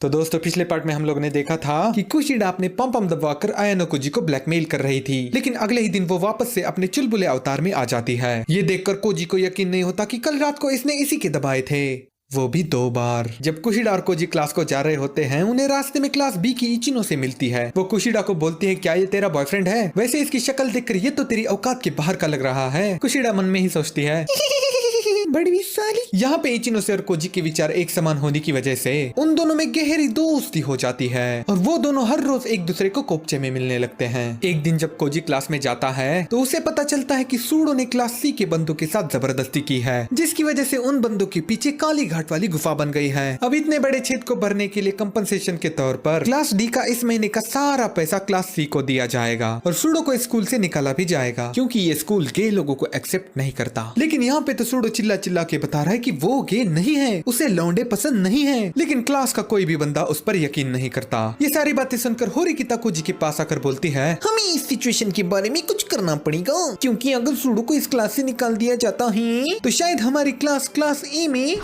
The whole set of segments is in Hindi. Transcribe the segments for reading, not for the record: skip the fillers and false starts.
तो दोस्तों पिछले पार्ट में हम लोग ने देखा था कि कुशिडा अपने पम दबाकर आयानो कोजी को ब्लैकमेल कर रही थी, लेकिन अगले ही दिन वो वापस से अपने चुलबुले अवतार में आ जाती है। ये देखकर कोजी को यकीन नहीं होता कि कल रात को इसने इसी के दबाए थे, वो भी 2 बार। जब कुशिडा और कोजी क्लास को जा रहे होते हैं, उन्हें रास्ते में क्लास बी की इचिनो से मिलती है। वो कुशिडा को बोलती है, क्या ये तेरा बॉयफ्रेंड है? वैसे इसकी शक्ल देखकर ये तो तेरी औकात के बाहर का लग रहा है। कुशिडा मन में ही सोचती है बड़ी साली। यहाँ पे इचिनो से और कोजी के विचार एक समान होने की वजह से उन दोनों में गहरी दोस्ती हो जाती है और वो दोनों हर रोज एक दूसरे को कोपचे में मिलने लगते हैं। एक दिन जब कोजी क्लास में जाता है तो उसे पता चलता है कि सूडो ने क्लास सी के बंदों के साथ जबरदस्ती की है, जिसकी वजह से उन बंदों के पीछे काली घाट वाली गुफा बन गई है। अब इतने बड़े छेद को भरने के लिए कंपनसेशन के तौर पर क्लास डी का इस महीने का सारा पैसा क्लास सी को दिया जाएगा और सूडो को स्कूल से निकाला भी जाएगा, क्योंकि ये स्कूल गे लोगों को एक्सेप्ट नहीं करता। लेकिन यहाँ पे तो सूडो चिल्ला चिल्ला के बता रहा है कि वो गे नहीं है, उसे लौंडे पसंद नहीं है, लेकिन क्लास का कोई भी बंदा उस पर यकीन नहीं करता। ये सारी बातें सुनकर होरिकिता कोजी के पास आकर बोलती है, हमें इस सिचुएशन के बारे में कुछ करना पड़ेगा, क्योंकि अगर सूडो को इस क्लास से निकाल दिया जाता है तो शायद हमारी क्लास ए में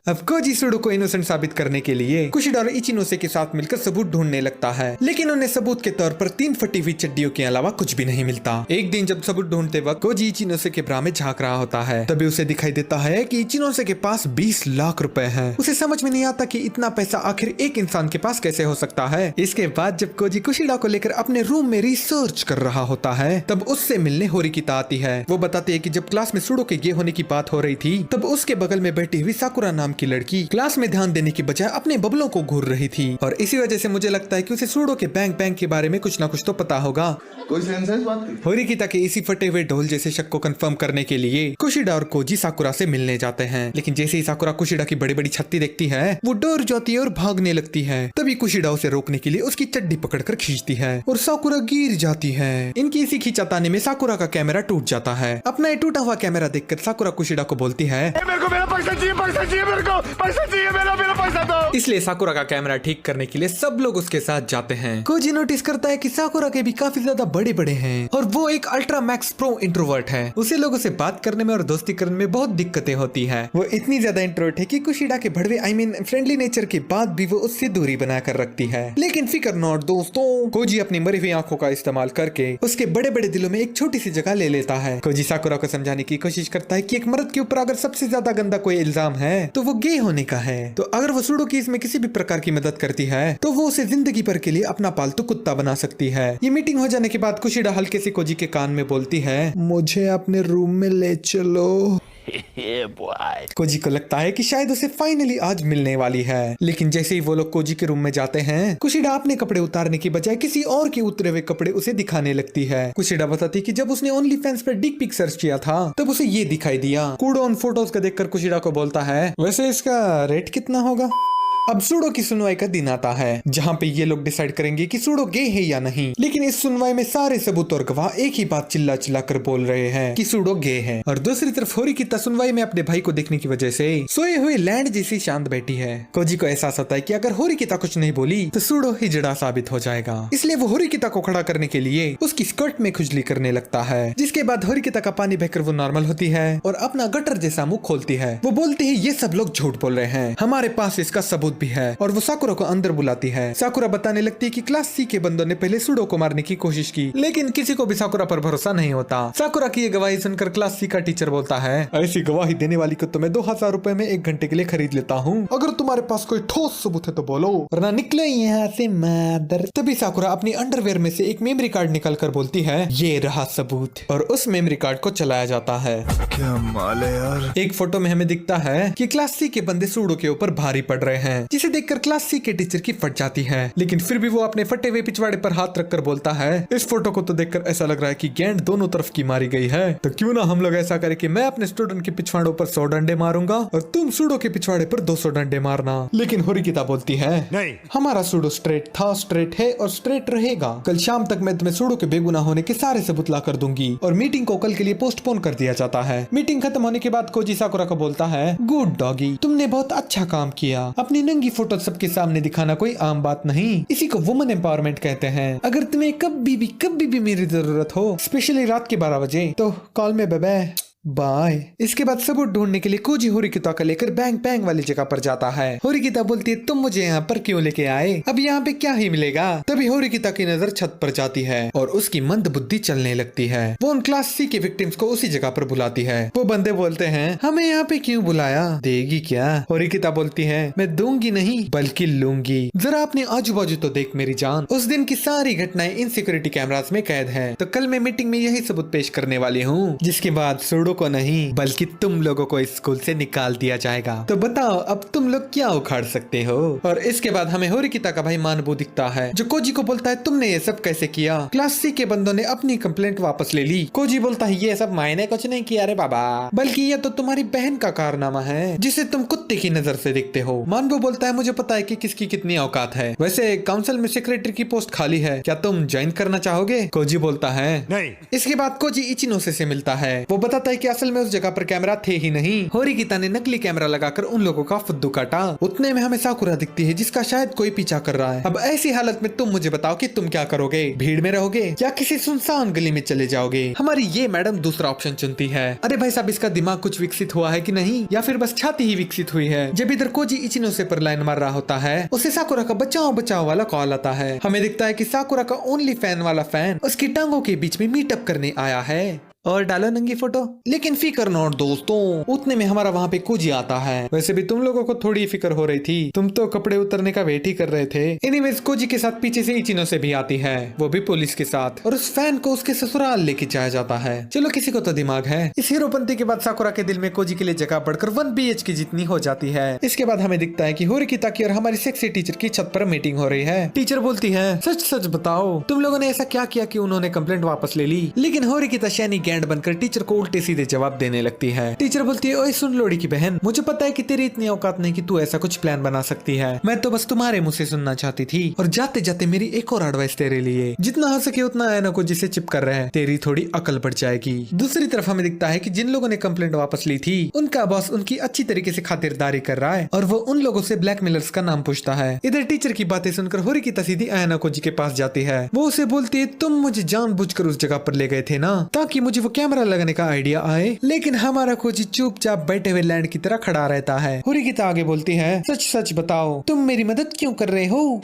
अब कोजी सूडो को इनोसेंट साबित करने के लिए कुशिडा और इचिनोसे के साथ मिलकर सबूत ढूंढने लगता है, लेकिन उन्हें सबूत के तौर पर 3 फटी हुई चड्डियों के अलावा कुछ भी नहीं मिलता। एक दिन जब सबूत ढूंढते वक्त कोजी इचिनोसे के ब्रा में झांक रहा होता है, तभी उसे दिखाई देता है कि इचिनोसे के पास 20 लाख रुपए हैं। उसे समझ में नहीं आता कि इतना पैसा आखिर एक इंसान के पास कैसे हो सकता है। इसके बाद जब कोजी कुशिडा को लेकर अपने रूम में रिसर्च कर रहा होता है, तब उससे मिलने होरिकिता आती है। वो बताती है कि जब क्लास में सूडो के गे होने की बात हो रही थी, तब उसके बगल में बैठी हुई साकुरा नाम की लड़की क्लास में ध्यान देने की बजाय अपने बबलों को घूर रही थी, और इसी वजह से मुझे लगता है कि उसे सूडो के बैंक के बारे में कुछ ना कुछ तो पता होगा। कोई सेंस है इस बात की? होरिकिता के इसी फटे हुए ढोल जैसे शक को कंफर्म करने के लिए कुशिडा और कोजी साकुरा से मिलने जाते हैं, लेकिन जैसे ही साकुरा कुशिडा की बड़ी बड़ी छत्ती देखती है, वो डर जाती है और भागने लगती है। तभी कुशिडा उसे रोकने के लिए उसकी चड्डी पकड़कर खींचती है और साकुरा गिर जाती है। इनकी इसी खींचाताने में साकुरा का कैमरा टूट जाता है। अपना टूटा हुआ कैमरा देखकर साकुरा कुशिडा को बोलती है, मेरे को मेरा पैसा चाहिए, पैसा चाहिए, मेरे को पैसा चाहिए, मेरा पैसा दो। इसलिए साकुरा का कैमरा ठीक करने के लिए सब लोग उसके साथ जाते हैं। कोजी नोटिस करता है कि साकुरा के भी काफी ज्यादा बड़े बड़े हैं और वो एक अल्ट्रा मैक्स प्रो इंट्रोवर्ट है। उसे लोगों से बात करने में और दोस्ती करने में बहुत दिक्कतें होती है। वो इतनी ज्यादा इंट्रोवर्ट है कि कुशिडा के भड़वे फ्रेंडली नेचर के बाद भी वो उससे दूरी बनाकर रखती है। लेकिन फिकर नॉट दोस्तों, कोजी अपनी मरी हुई आंखों का इस्तेमाल करके उसके बड़े बड़े दिलों में एक छोटी सी जगह ले लेता है। कोजी साकुरा को समझाने की कोशिश करता है कि एक मर्द के ऊपर अगर सबसे ज्यादा गंदा कोई इल्जाम है तो वो गे होने का है, तो अगर वो सूडो की इसमें किसी भी प्रकार की मदद करती है तो वो उसे जिंदगी भर के लिए अपना पालतू कुत्ता बना सकती है। ये मीटिंग हो जाने के बाद कुशिडा हल्के से कोजी के कान में बोलती है, मुझे अपने रूम में ले चलो। कोजी को लगता है कि शायद उसे फाइनली आज मिलने वाली है, लेकिन जैसे ही वो लोग कोजी के रूम में जाते हैं, कुशिडा अपने कपड़े उतारने की बजाय किसी और के उतरे हुए कपड़े उसे दिखाने लगती है। कुशिडा बताती कि जब उसने ओनली फैंस पर डिक पिक सर्च किया था तब उसे ये दिखाई दिया। कूडो उन फोटोज को देखकर कुशिडा को बोलता है, वैसे इसका रेट कितना होगा? अब सूडो की सुनवाई का दिन आता है, जहाँ पे ये लोग डिसाइड करेंगे कि सूडो गे है या नहीं। लेकिन इस सुनवाई में सारे सबूत और गवाह एक ही बात चिल्ला चिल्ला कर बोल रहे हैं कि सूडो गे है। और दूसरी तरफ होरिकिता सुनवाई में अपने भाई को देखने की वजह से सोए हुए लैंड जैसी शांत बैठी है। कोजी को एहसास होता है कि अगर होरिकिता कुछ नहीं बोली तो सूडो हिजड़ा साबित हो जाएगा, इसलिए वो होरिकिता को खड़ा करने के लिए उसकी स्कर्ट में खुजली करने लगता है। जिसके बाद होरिकिता का पानी बहकर वो नॉर्मल होती है और अपना गटर जैसा मुंह खोलती है। वो बोलती है, ये सब लोग झूठ बोल रहे हैं, हमारे पास इसका सबूत भी है। और वो साकुरा को अंदर बुलाती है। साकुरा बताने लगती है कि क्लास सी के बंदों ने पहले सूडो को मारने की कोशिश की, लेकिन किसी को भी साकुरा पर भरोसा नहीं होता। साकुरा की ये गवाही सुनकर क्लास सी का टीचर बोलता है, ऐसी गवाही देने वाली को तो मैं 2000 रुपए में 1 घंटे के लिए खरीद लेता हूँ। अगर तुम्हारे पास कोई ठोस सबूत है तो बोलो, वरना निकलो यहाँ से मादर। तभी साकुरा अपनी अंडरवेयर में से एक मेमोरी कार्ड निकाल कर बोलती है, ये रहा सबूत, और उस मेमोरी कार्ड को चलाया जाता है। क्या माल है यार। एक फोटो में हमें दिखता है कि क्लास सी के बंदे सूडो के ऊपर भारी पड़ रहे हैं, जिसे देखकर क्लास सी के टीचर की फट जाती है। लेकिन फिर भी वो अपने फटे हुए पिछवाड़े पर हाथ रखकर बोलता है, इस फोटो को तो देखकर ऐसा लग रहा है कि गेंद दोनों तरफ की मारी गई है, तो क्यों ना हम लोग ऐसा करें कि मैं अपने स्टूडेंट के पिछवाड़ों पर 100 डंडे मारूंगा और तुम सूडो के पिछवाड़े पर 200 डंडे मारना। लेकिन होरिकिता बोलती है, नहीं, हमारा सूडो स्ट्रेट था, स्ट्रेट है और स्ट्रेट रहेगा। कल शाम तक मैं तुम्हें सूडो के बेगुनाह होने के सारे सबूत ला कर दूंगी। और मीटिंग को कल के लिए पोस्टपोन कर दिया जाता है। मीटिंग खत्म होने के बाद कोजी साकुरा को बोलता है, गुड डॉगी, तुमने बहुत अच्छा काम किया। अपनी नंगी फोटो सबके सामने दिखाना कोई आम बात नहीं, इसी को वुमन एम्पावरमेंट कहते हैं। अगर तुम्हें कभी भी मेरी जरूरत हो, स्पेशली रात के 12 बजे, तो कॉल में बेबे। बाय। इसके बाद सबूत ढूंढने के लिए कोजी होरिकिता का लेकर बैंग बैंग वाली जगह पर जाता है। होरिकिता बोलती है तुम मुझे यहाँ पर क्यों लेके आए, अब यहाँ पे क्या ही मिलेगा। तभी होरिकिता की नजर छत पर जाती है और उसकी मंद बुद्धि चलने लगती है। वो उन क्लास सी के विक्टिम्स को उसी जगह पर बुलाती है। वो बंदे बोलते हैं हमें यहाँ पे क्यों बुलाया, देगी क्या। होरिकिता बोलती है मैं दूंगी नहीं बल्कि लूंगी, जरा अपने आजू बाजू तो देख मेरी जान। उस दिन की सारी घटनाएं इन सिक्योरिटी कैमरास में कैद है, तो कल मैं मीटिंग में यही सबूत पेश करने वाली हूँ, जिसके बाद सुडो को नहीं बल्कि तुम लोगों को इस स्कूल से निकाल दिया जाएगा। तो बताओ अब तुम लोग क्या उखाड़ सकते हो। और इसके बाद हमें होरिकिता का भाई मानबू दिखता है, जो कोजी को बोलता है तुमने ये सब कैसे किया। क्लास सी के बंदों ने अपनी कंप्लेंट वापस ले ली। कोजी बोलता है ये सब मैंने कुछ नहीं किया रे बाबा, बल्कि ये तो तुम्हारी बहन का कारनामा है जिसे तुम कुत्ते की नजर से देखते हो। मानबू बोलता है मुझे पता है कि किसकी कितनी औकात है, वैसे काउंसिल में सेक्रेटरी की पोस्ट खाली है, क्या तुम ज्वाइन करना चाहोगे। कोजी बोलता है नहीं। इसके बाद कोजी इचिनोसे से मिलता है। वो बताता है कि असल में उस जगह पर कैमरा थे ही नहीं। होरिकिता ने नकली कैमरा लगाकर उन लोगों का फुद्दू काटा। उतने में हमें साकुरा दिखती है जिसका शायद कोई पीछा कर रहा है। अब ऐसी हालत में तुम मुझे बताओ कि तुम क्या करोगे, भीड़ में रहोगे या किसी सुनसान गली में चले जाओगे। हमारी ये मैडम दूसरा ऑप्शन चुनती है। अरे भाई साहब इसका दिमाग कुछ विकसित हुआ है कि नहीं, या फिर बस छाती ही विकसित हुई है। जब इधर कोजी इचिनोसे पर लाइन मार रहा होता है, उसे साकुरा का बचाओ बचाओ वाला कॉल आता है। हमें दिखता है कि साकुरा का ओनली फैन वाला फैन उसकी टांगों के बीच में मीटअप करने आया है। और डालो नंगी फोटो। लेकिन फिकर नॉट दोस्तों, उतने में हमारा वहाँ पे कोजी आता है। वैसे भी तुम लोगों को थोड़ी फिक्र हो रही थी, तुम तो कपड़े उतरने का वेट ही कर रहे थे। एनीवेज कोजी के साथ पीछे से इचिनोसे भी आती है, वो भी पुलिस के साथ, और उस फैन को उसके ससुराल लेके जाया जाता है। चलो किसी को तो दिमाग है। इस हीरोपंती के बाद साकुरा के दिल में कोजी के लिए जगह बढ़कर 1 BH जितनी हो जाती है। इसके बाद हमें दिखता है कि होरिकिता की और हमारी सेक्सी टीचर की छत पर मीटिंग हो रही है। टीचर बोलती है सच सच बताओ तुम लोगों ने ऐसा क्या किया कि उन्होंने कंप्लेंट वापस ले ली। लेकिन होरिकिता शैनी गैंड बनकर टीचर को उल्टे सीधे जवाब देने लगती है। टीचर बोलती है ओए सुन लोड़ी की बहन, मुझे पता है कि तेरी इतनी औकात नहीं कि तू ऐसा कुछ प्लान बना सकती है। मैं तो बस तुम्हारे मुंह से सुनना चाहती थी। और जाते जाते मेरी एक और एडवाइस तेरे लिए, जितना हो सके उतना आयना को जिसे चिप कर रहे हैं, तेरी थोड़ी अकल बढ़ जाएगी। दूसरी तरफ हमें दिखता है कि जिन लोगों ने कंप्लेंट वापस ली थी उनका बॉस उनकी अच्छी तरीके से खातिरदारी कर रहा है और वो उन लोगों से ब्लैकमेलर्स का नाम पूछता है। इधर टीचर की बातें सुनकर होरिकिता सीधी आयना कोजी के पास जाती है। वो उसे बोलती है तुम मुझे जानबूझकर उस जगह पर ले गए थे ना, ताकि मुझे वो कैमरा लगाने का आइडिया आए। लेकिन हमारा कोजी चुपचाप बैठे हुए लैंड की तरह खड़ा रहता है। होरिकिता आगे बोलती है सच सच बताओ तुम मेरी मदद क्यों कर रहे हो,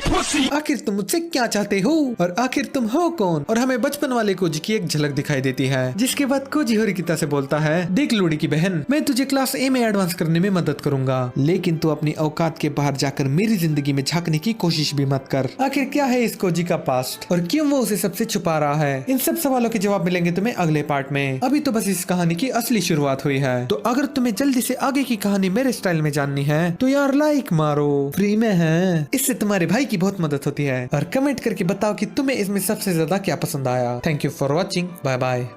आखिर तुम मुझसे क्या चाहते हो और आखिर तुम हो कौन। और हमें बचपन वाले कोजी की एक झलक दिखाई देती है, जिसके बाद कोजी होरिकिता से बोलता है देख लोड़ी की बहन, मैं तुझे क्लास ए में एडवांस करने में मदद करूंगा, लेकिन तू अपनी औकात के बाहर जाकर मेरी जिंदगी में झांकने की कोशिश भी मत कर। आखिर क्या है इस कोजी का पास्ट और क्यों वो उसे सबसे छुपा रहा है। इन सब सवालों के जवाब मिलेंगे तुम्हें अगले पार्ट में। अभी तो बस इस कहानी की असली शुरुआत हुई है। तो अगर तुम्हें जल्दी से आगे की कहानी मेरे स्टाइल में जाननी है तो यार लाइक मारो, फ्री में है, इससे तुम्हारे भाई की बहुत मदद होती है। और कमेंट करके बताओ कि तुम्हें इसमें सबसे ज्यादा क्या पसंद आया। Thank you for watching, bye bye.